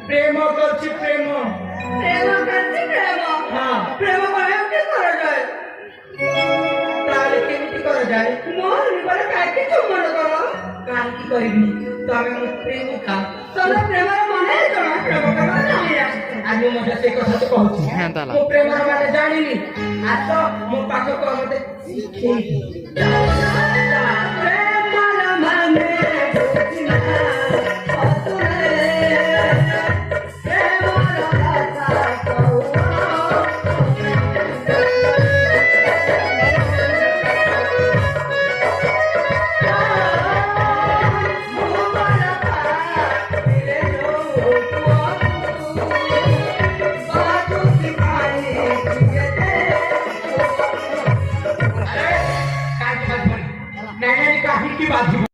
প্রেম করছি প্রেম। প্রেম করছি প্রেম। হ্যাঁ প্রেম করে কি করা যায়? তাহলে কেমিতি করা যায়? মোর নিবারে কাকে চুম্বন করো? কাল কি করিবি তবে ମୁଁ ପ୍ରେମିକା। তোমরা প্রেমের মানে জমা প্রেম করো জানি আসছে। আমি মତେ ସେ କଥା ତ କହୁଛି হ্যাঁ তালা ମୁଁ ପ୍ରେମର ମାନେ ଜାଣିନି ଆସ ମୋ ପାଖକୁ ମତେ ଶିଖେଇବି। প্রেমের মানে বুঝি না অতুরে প্রেমের কথা কও। नाही नाही काही की बाजू